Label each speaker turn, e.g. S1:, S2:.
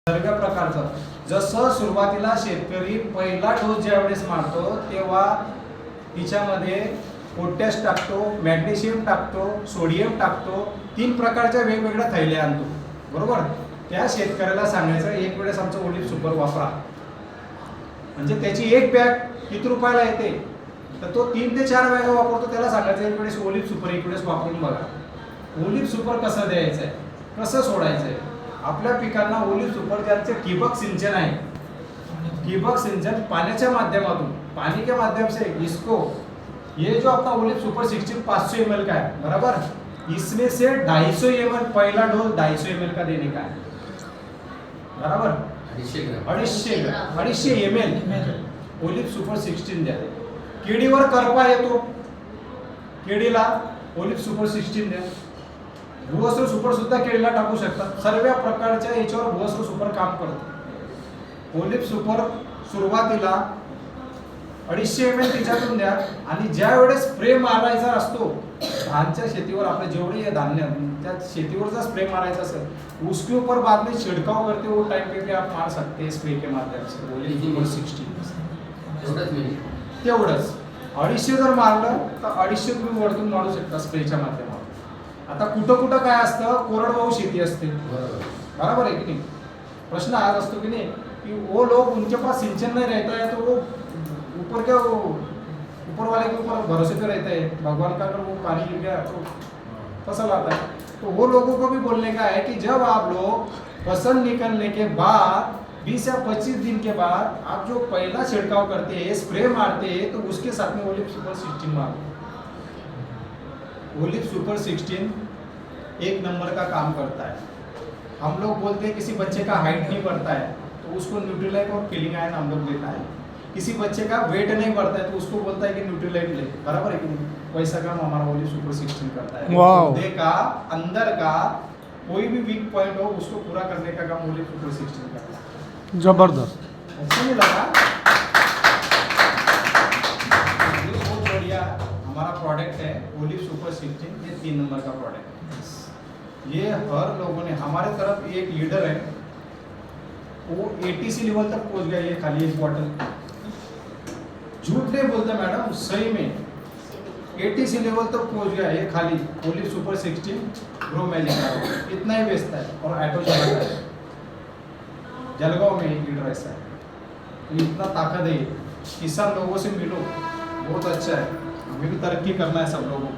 S1: सर्व प्रकारचं. जसं सुरुवातीला शेतकरी पहिला डोस ज्यावेळेस मारतो तेव्हा तिच्यामध्ये पोटॅश टाकतो, मॅग्नेशियम टाकतो, सोडियम टाकतो, 3 प्रकारच्या वेगवेगळ्या थैल्या आणतो, बरोबर. त्या शेतकऱ्याला सांगायचं एक वेळेस आमचं ओलिव्ह सुपर वापरा, म्हणजे त्याची एक बॅग किती रुपयाला येते तर तो 3 ते 4 बॅगा वापरतो. त्याला सांगायचं एक वेळेस ओलिव्ह सुपर एक वेळेस वापरून बघा. ओलिव्ह सुपर कसं द्यायचं आहे, कसं सोडायचं आहे. आपल्या पिकांना ओलिव्ह सुपर ज्यांचे ठिबक सिंचन आहे, ठिबक सिंचन पाण्याच्या माध्यमातून, पानी के माध्यम से इसको, ये जो अपना ओलिव्ह सुपर 16 500 ml का है, बराबर, इसमें से 250 ml पहला डोज 250 ml का देने का है, बराबर. 250 ml ओलिव्ह सुपर 16 द्या. केळीवर करपा येतो, केळीला ओलिव्ह सुपर 16 द्या. भुवस्त्र सुपर सुद्धा केळीला टाकू शकतात. सर्व प्रकारच्या याच्यावर भुवस्त्र सुपर काम करतं. ओलिव्ह सुपर सुरुवातीला 250 ml त्याच्यातून द्या. आणि ज्या वेळेस स्प्रे मारायचा असतो धानच्या शेतीवर, आपले जेवढे धान्य त्या शेतीवर जर स्प्रे मारायचा असेल उसके ऊपर बाद में छिड़काव करते वो टाइम पे भी आप मार सकते हैं स्प्रे के माध्यम से. ओलिव्ह सुपर 16 तेवढंच. 250 जर मारलं तर 250 तुम्ही वरतून मारू शकता स्प्रेच्या माध्यमातून. आता कुठं कुठं काय असतं, कोरडवाहू शेती असते, बराबर है कि नहीं. प्रश्न आज असतो कि नहीं कि वो लोग उनके पास सिंचन नहीं रहता है तो वो ऊपर क्या वो ऊपर वाले के ऊपर भरोसे पे रहता है, भगवान का अगर वो पानी गिर गया तो फसल आता है. तो वो लोगों को भी बोलने का है कि जब आप लोग फसल निकलने के बाद 20 या 25 दिन के बाद आप जो पहला छिड़काव करते हैं, स्प्रे मारते हैं, तो उसके साथ में ओलिव्ह सुपर 16 मारो. ओलिव्ह सुपर 16 एक नंबर का काम करता है. हम लोग बोलते हैं किसी बच्चे का हाइट नहीं बढ़ता है तो उसको न्यूट्रीलाइट और किलिंग आयन हम लोग देता है. किसी बच्चे का वेट नहीं बढ़ता है तो उसको बोलता है कि न्यूट्रीलाइट ले, बराबर है कि नहीं. वैसा काम हमारा ओलिव्ह सुपर 16 करता है. पौधे का अंदर का कोई भी वीक पॉइंट हो उसको पूरा करने का काम ओलिव्ह सुपर 16 करता है.
S2: जबरदस्त.
S1: अच्छा नहीं लगा? ये बहुत बढ़िया हमारा प्रोडक्ट है ओलिव्ह सुपर 16. ये 3 नंबर का प्रोडक्ट है. ये हर लोगों ने, हमारे तरफ एक लीडर है वो ATC लेवल तक पहुंच गया. ये खाली एक बॉटल, झूठ नहीं बोलते मैडम, सही में ATC लेवल तक पहुंच गया. ये खाली ओलिव्ह सुपर 16 ग्रो मैजिक का इतना ही बेचता है और ऑटो चलाता है. जलगांव में एक लीडर ऐसा है. तो इतना ताकत है. किसान लोगों से मिलो, बहुत अच्छा है. हमें भी तरक्की करना है सब लोगों को.